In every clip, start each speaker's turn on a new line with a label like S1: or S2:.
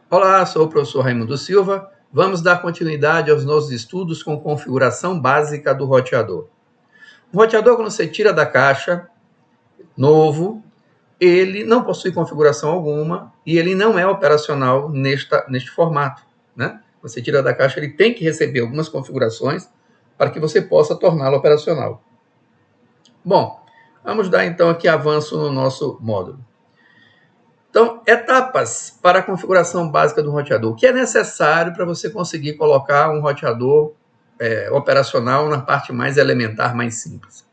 S1: Olá, sou o professor Raimundo Silva. Vamos dar continuidade aos nossos estudos com configuração básica do roteador. O roteador, quando você tira da caixa, novo, ele não possui configuração alguma e ele não é operacional neste formato, né? Você tira da caixa, ele tem que receber algumas configurações para que você possa torná-lo operacional. Bom, vamos dar então aqui avanço no nosso módulo. Então, etapas para a configuração básica do roteador. O que é necessário para você conseguir colocar um roteador operacional na parte mais elementar, mais simples?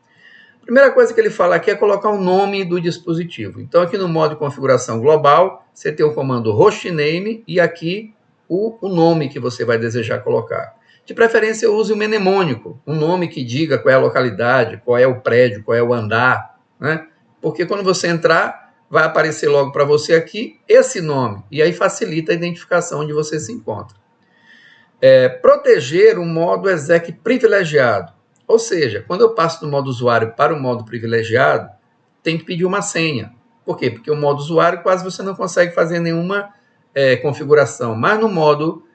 S1: A primeira coisa que ele fala aqui é colocar o nome do dispositivo. Então, aqui no modo de configuração global, você tem o comando hostname e aqui o nome que você vai desejar colocar. De preferência, use o mnemônico, um nome que diga qual é a localidade, qual é o prédio, qual é o andar, né? Porque quando você entrar, vai aparecer logo para você aqui esse nome, e aí facilita a identificação onde você se encontra. Proteger o modo exec privilegiado, ou seja, quando eu passo do modo usuário para o modo privilegiado, tem que pedir uma senha. Por quê? Porque o modo usuário quase você não consegue fazer nenhuma configuração, mas no modo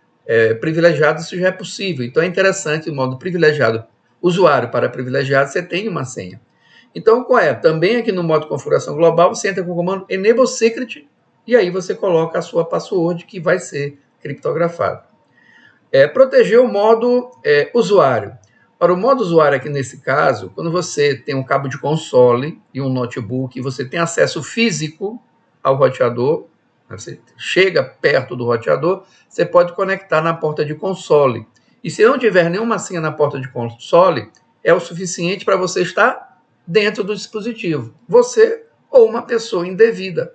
S1: privilegiado isso já é possível. Então é interessante o modo privilegiado, usuário para privilegiado, você tem uma senha. Então, qual é? Também aqui no modo configuração global, você entra com o comando enable secret e aí você coloca a sua password que vai ser criptografada. Proteger o modo usuário. Para o modo usuário aqui nesse caso, quando você tem um cabo de console e um notebook, você tem acesso físico ao roteador, você chega perto do roteador, você pode conectar na porta de console. E se não tiver nenhuma senha na porta de console, é o suficiente para você estar dentro do dispositivo, você ou uma pessoa indevida.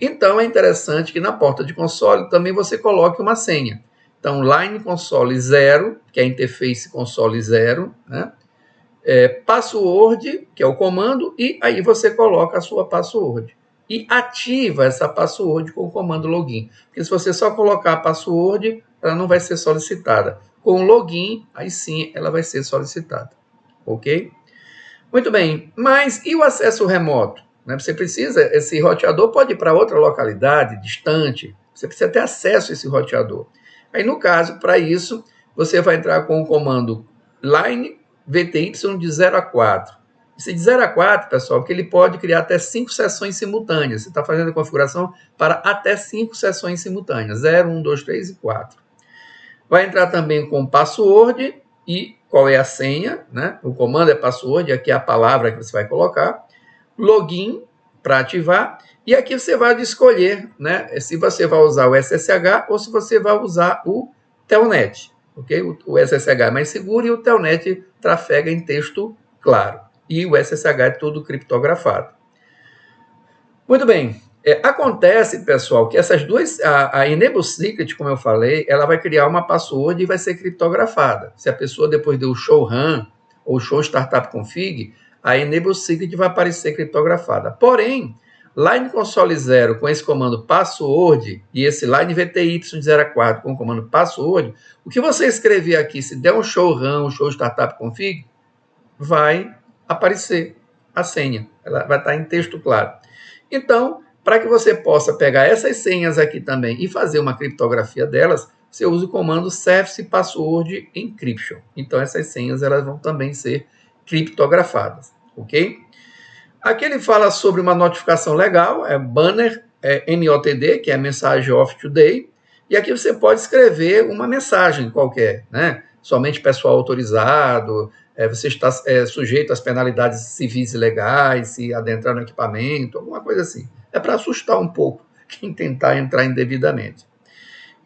S1: Então é interessante que na porta de console também você coloque uma senha. Então, line console 0, que é a interface console 0, né? Password, que é o comando, e aí você coloca a sua password. E ativa essa password com o comando login. Porque se você só colocar a password, ela não vai ser solicitada. Com o login, aí sim ela vai ser solicitada. Ok? Muito bem, mas e o acesso remoto? Você precisa, esse roteador pode ir para outra localidade, distante, você precisa ter acesso a esse roteador. Aí, no caso, para isso, você vai entrar com o comando line VTY de 0 a 4. Esse de 0 a 4, pessoal, porque ele pode criar até 5 sessões simultâneas. Você está fazendo a configuração para até 5 sessões simultâneas, 0, 1, 2, 3 e 4. Vai entrar também com password e qual é a senha, né? O comando é password, aqui é a palavra que você vai colocar, login para ativar, e aqui você vai escolher, né? Se você vai usar o SSH ou se você vai usar o Telnet, ok? O SSH é mais seguro e o Telnet trafega em texto claro, e o SSH é tudo criptografado. Muito bem. Acontece, pessoal, que essas duas, a Enable Secret, como eu falei, ela vai criar uma password e vai ser criptografada. Se a pessoa depois deu o show run ou show startup config, a Enable Secret vai aparecer criptografada. Porém, line console 0 com esse comando password e esse line VTY de 0 a 4 com o comando password, o que você escrever aqui, se der um show run, um show startup config, vai aparecer a senha. Ela vai estar em texto claro. Então, para que você possa pegar essas senhas aqui também e fazer uma criptografia delas, você usa o comando Service Password Encryption. Então, essas senhas elas vão também ser criptografadas, ok? Aqui ele fala sobre uma notificação legal, banner MOTD, que é mensagem of today, e aqui você pode escrever uma mensagem qualquer, né? Somente pessoal autorizado, você está sujeito às penalidades civis e legais, se adentrar no equipamento, alguma coisa assim. É para assustar um pouco quem tentar entrar indevidamente.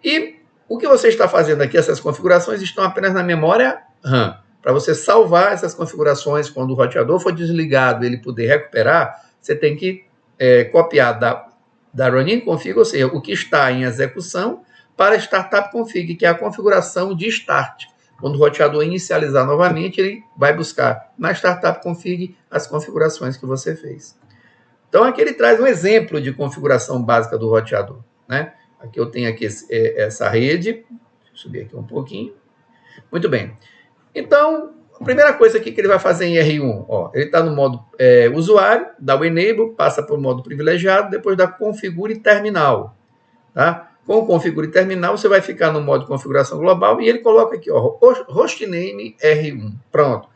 S1: E o que você está fazendo aqui, essas configurações estão apenas na memória RAM. Para você salvar essas configurações, quando o roteador for desligado e ele poder recuperar, você tem que copiar da running config, ou seja, o que está em execução, para startup config, que é a configuração de start. Quando o roteador inicializar novamente, ele vai buscar na startup config as configurações que você fez. Então, aqui ele traz um exemplo de configuração básica do roteador, né? Aqui eu tenho aqui essa rede, deixa eu subir aqui um pouquinho. Muito bem. Então, a primeira coisa aqui que ele vai fazer em R1, ele está no modo usuário, dá o enable, passa para o modo privilegiado, depois dá configure terminal. Tá? Com o configure terminal, você vai ficar no modo configuração global e ele coloca aqui, ó, hostname R1. Pronto.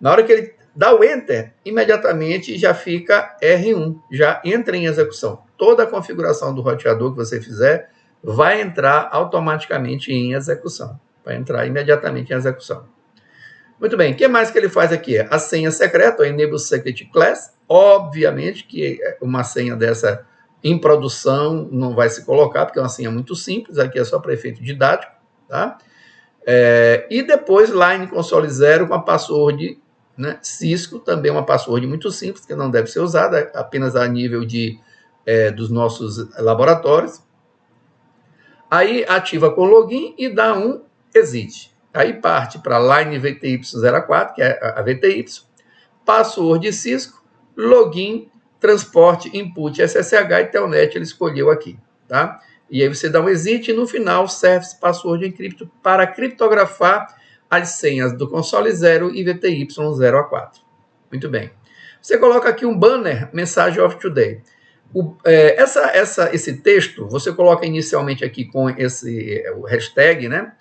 S1: Na hora que ele dá o Enter, imediatamente já fica R1, já entra em execução. Toda a configuração do roteador que você fizer vai entrar automaticamente em execução. Vai entrar imediatamente em execução. Muito bem, o que mais que ele faz aqui? A senha secreta, o Enable Secret Class. Obviamente que uma senha dessa em produção não vai se colocar, porque é uma senha muito simples, aqui é só para efeito didático, tá? E depois line console 0 com a password, né, Cisco, também uma password muito simples, que não deve ser usada, apenas a nível dos nossos laboratórios. Aí ativa com login e dá um exit. Aí parte para line VTY04, que é a VTY, password Cisco, login, transporte, input, SSH e telnet ele escolheu aqui, tá? E aí você dá um exit e no final service password encrypto para criptografar as senhas do console 0 e VTY 0 a 4. Muito bem. Você coloca aqui um banner, mensagem of today. Esse texto você coloca inicialmente aqui com o hashtag, né?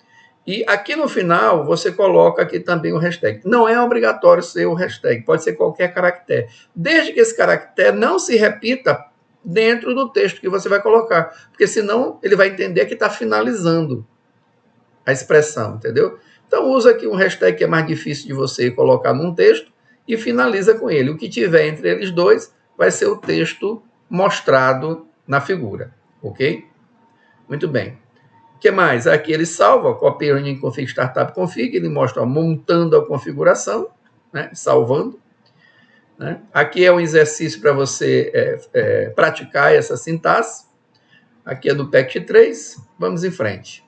S1: E aqui no final você coloca aqui também o hashtag. Não é obrigatório ser o hashtag, pode ser qualquer caractere, desde que esse caractere não se repita dentro do texto que você vai colocar, porque senão ele vai entender que está finalizando a expressão, entendeu? Então usa aqui um hashtag que é mais difícil de você colocar num texto e finaliza com ele. O que tiver entre eles dois vai ser o texto mostrado na figura, ok? Muito bem. O que mais? Aqui ele salva, copy running config startup config, ele mostra montando a configuração, né, salvando. Né? Aqui é um exercício para você praticar essa sintaxe. Aqui é do PECT 3, vamos em frente.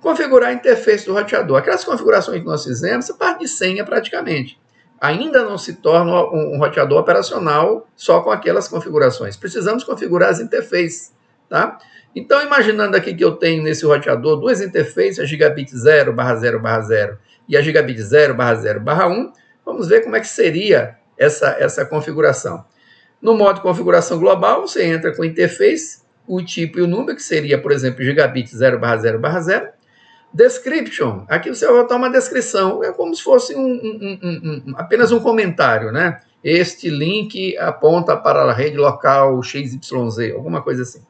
S1: Configurar a interface do roteador. Aquelas configurações que nós fizemos, essa parte de senha praticamente. Ainda não se torna um roteador operacional só com aquelas configurações. Precisamos configurar as interfaces, tá? Então, imaginando aqui que eu tenho nesse roteador duas interfaces, a gigabit 0/0/0 e a gigabit 0/0/1, vamos ver como é que seria essa configuração. No modo configuração global, você entra com interface, o tipo e o número, que seria, por exemplo, gigabit 0/0/0. Description, aqui você vai botar uma descrição, é como se fosse apenas um comentário, né? Este link aponta para a rede local XYZ, alguma coisa assim.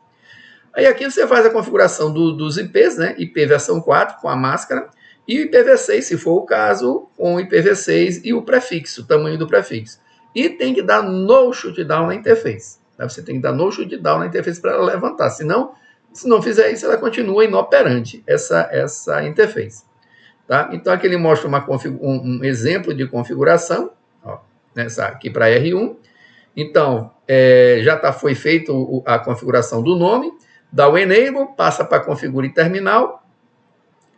S1: Aí aqui você faz a configuração dos IPs, né? IPv 4 com a máscara e o IPv6, se for o caso, com o IPv6 e o prefixo, o tamanho do prefixo. E tem que dar no shutdown na interface. Tá? Você tem que dar no shutdown na interface para ela levantar, senão, se não fizer isso, ela continua inoperante, essa interface. Tá? Então aqui ele mostra um exemplo de configuração, ó, nessa aqui para R1. Então, foi feita a configuração do nome, dá o enable, passa para configure terminal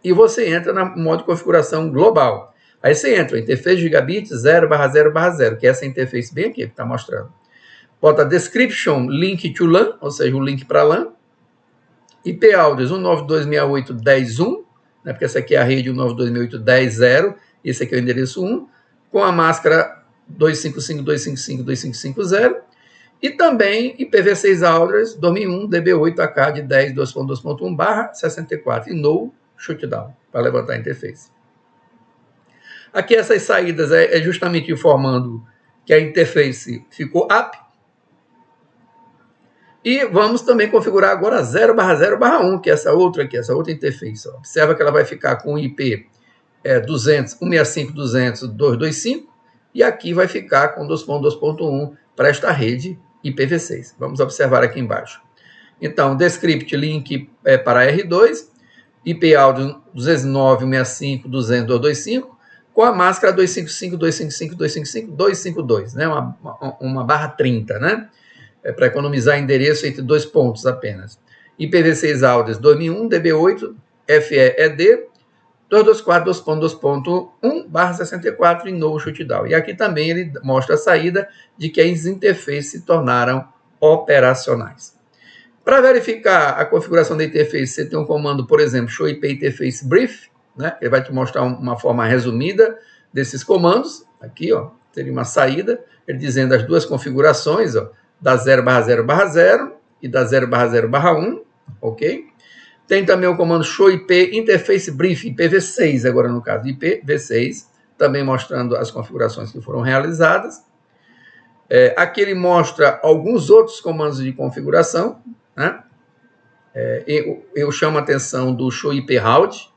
S1: e você entra no modo de configuração global. Aí você entra, interface gigabit 0/0/0, que é essa interface bem aqui que está mostrando. Bota description link to LAN, ou seja, o link para LAN. IP áudios 192.68.10.1, né, porque essa aqui é a rede 192.68.10.0, esse aqui é o endereço 1, com a máscara 255.255.255.0. E também IPv6 Address 2001 DB8AK de 10.2.2.1/64 e no shutdown, para levantar a interface. Aqui essas saídas é justamente informando que a interface ficou up. E vamos também configurar agora 0/0/1, que é essa outra aqui, essa outra interface. Ó. Observa que ela vai ficar com o IP 165.200.225 e aqui vai ficar com 2.2.1 para esta rede IPv6. Vamos observar aqui embaixo. Então, descript link para R2, IP áudio 209.165.200.225, com a máscara 255.255.255.252, né? uma barra 30, né? Para economizar endereço entre dois pontos apenas. IPv6 áudios 2001, DB8, FEED, 224.2.2.1/64 e no shutdown. E aqui também ele mostra a saída de que as interfaces se tornaram operacionais. Para verificar a configuração da interface, você tem um comando, por exemplo, show IP interface brief, né? Ele vai te mostrar uma forma resumida desses comandos. Aqui, ó, teria uma saída, ele dizendo as duas configurações, ó, da 0/0/0 e da 0/0/1, ok? Tem também o comando show IP interface brief, IPv6 agora no caso, IPv6, também mostrando as configurações que foram realizadas. Aqui ele mostra alguns outros comandos de configuração, né? Eu chamo a atenção do show IP route,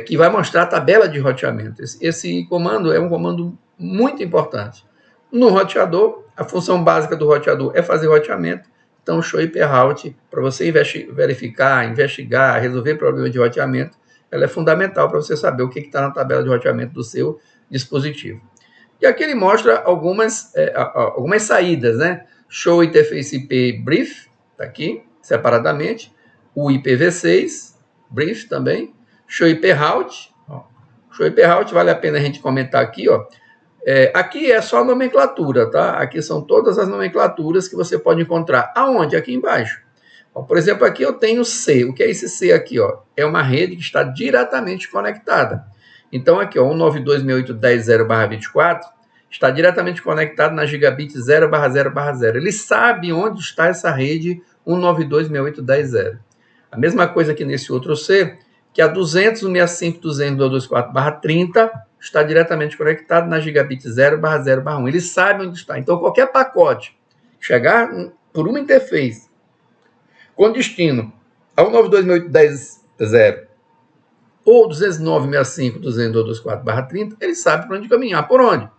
S1: que vai mostrar a tabela de roteamento. Esse comando é um comando muito importante. No roteador, a função básica do roteador é fazer roteamento. Então, o show IP route, para você verificar, investigar, resolver problemas de roteamento, ela é fundamental para você saber o que está na tabela de roteamento do seu dispositivo. E aqui ele mostra algumas saídas, né? Show interface IP brief, está aqui, separadamente. O IPv6, brief também. Show IP route. Show IP route vale a pena a gente comentar aqui, ó. Aqui é só nomenclatura, tá? Aqui são todas as nomenclaturas que você pode encontrar. Aonde? Aqui embaixo. Por exemplo, aqui eu tenho C. O que é esse C aqui, ó? É uma rede que está diretamente conectada. Então, aqui, ó, 192.168.10.0/24 está diretamente conectado na gigabit 0/0/0. Ele sabe onde está essa rede 192.168.10.0. A mesma coisa aqui nesse outro C, que a 200.165.200.224/30 está diretamente conectado na gigabit 0/0/1. Ele sabe onde está. Então, qualquer pacote chegar por uma interface com destino a 192.168.10.0 ou 209.165.200.224/30, ele sabe para onde caminhar. Por onde?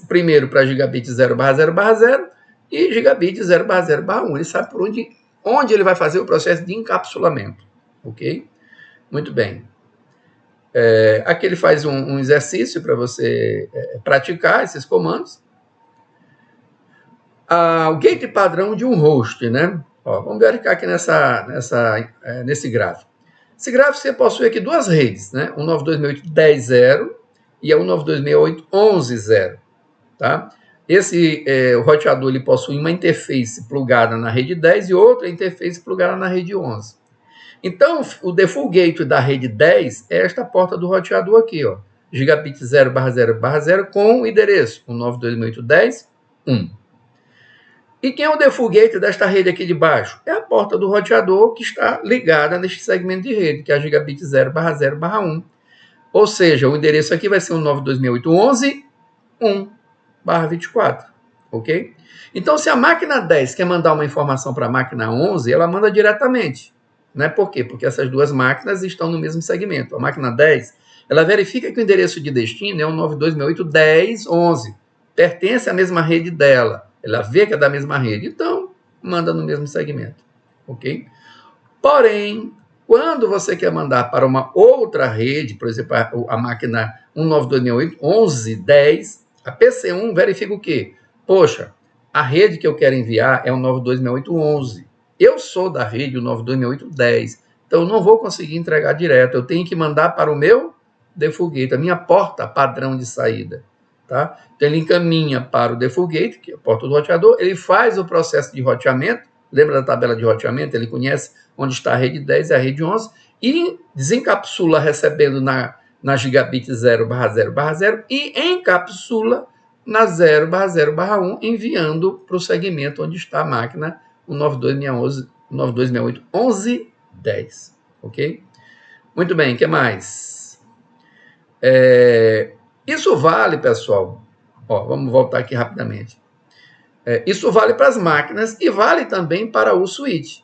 S1: Primeiro para gigabit 0/0/0 e gigabit 0/0/1. Ele sabe por onde ele vai fazer o processo de encapsulamento. Ok? Muito bem. Aqui ele faz um exercício para você praticar esses comandos. O gate padrão de um host, né? Vamos verificar aqui nesse gráfico. Esse gráfico você possui aqui duas redes, né? 192.168.10.0 e a 192.168.11.0, tá? O roteador ele possui uma interface plugada na rede 10 e outra interface plugada na rede 11. Então, o default gateway da rede 10 é esta porta do roteador aqui, ó, gigabit 0/0/0 com o endereço 192.168.10.1. E quem é o default gateway desta rede aqui de baixo? É a porta do roteador que está ligada neste segmento de rede, que é a gigabit 0/0/1. Ou seja, o endereço aqui vai ser 192.168.1/24, ok? Então, se a máquina 10 quer mandar uma informação para a máquina 11, ela manda diretamente. Né? Por quê? Porque essas duas máquinas estão no mesmo segmento. A máquina 10, ela verifica que o endereço de destino é 192.168.10.11. Pertence à mesma rede dela. Ela vê que é da mesma rede. Então, manda no mesmo segmento. Ok? Porém, quando você quer mandar para uma outra rede, por exemplo, a máquina 192.168.11.10, a PC1 verifica o quê? Poxa, a rede que eu quero enviar é 192.168.11. Eu sou da rede 192.168.10, então eu não vou conseguir entregar direto. Eu tenho que mandar para o meu default gateway, a minha porta padrão de saída. Tá? Então ele encaminha para o default gateway, que é a porta do roteador, ele faz o processo de roteamento. Lembra da tabela de roteamento? Ele conhece onde está a rede 10 e a rede 11 e desencapsula recebendo na gigabit 0/0/0 e encapsula na 0/0/1, enviando para o segmento onde está a máquina 192.168.11.10. Ok? Muito bem, o que mais? Isso vale, pessoal. Vamos voltar aqui rapidamente. Isso vale para as máquinas e vale também para o switch.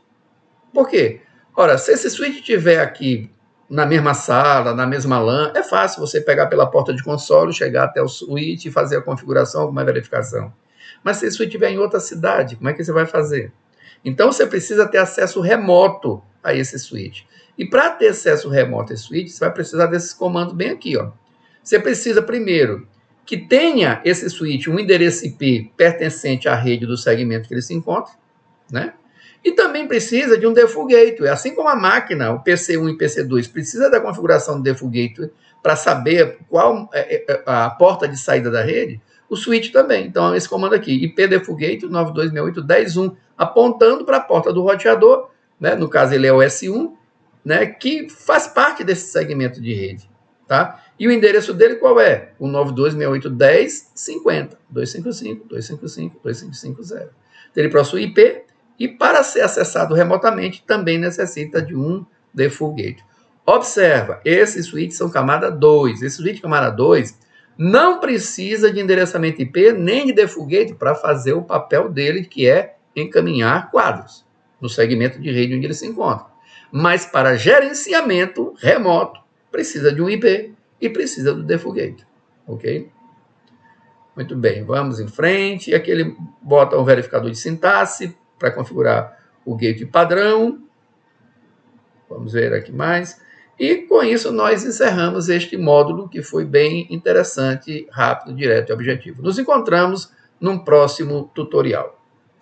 S1: Por quê? Ora, se esse switch estiver aqui na mesma sala, na mesma LAN, é fácil você pegar pela porta de console, chegar até o switch e fazer a configuração, alguma verificação. Mas se esse switch estiver em outra cidade, como é que você vai fazer? Então, você precisa ter acesso remoto a esse switch. E para ter acesso remoto a esse switch, você vai precisar desses comandos bem aqui. Você precisa, primeiro, que tenha esse switch um endereço IP pertencente à rede do segmento que ele se encontra, né? E também precisa de um default gateway. Assim como a máquina, o PC1 e PC2, precisa da configuração do default gateway para saber qual é a porta de saída da rede, o switch também. Então, esse comando aqui, IP default gateway 92.168.10.1, apontando para a porta do roteador, né? No caso ele é o S1, né? Que faz parte desse segmento de rede. Tá? E o endereço dele qual é? O 92.168.10.50, 255.255.255.0. Ele possui IP e, para ser acessado remotamente, também necessita de um Default Gate. Observa, esses switches são camada 2. Esse switch camada 2 não precisa de endereçamento IP nem de Default Gate para fazer o papel dele, que é encaminhar quadros no segmento de rede onde ele se encontra. Mas para gerenciamento remoto, precisa de um IP e precisa do Default Gate. Ok? Muito bem, vamos em frente. Aqui ele bota um verificador de sintaxe para configurar o gate padrão. Vamos ver aqui mais. E com isso nós encerramos este módulo que foi bem interessante, rápido, direto e objetivo. Nos encontramos num próximo tutorial.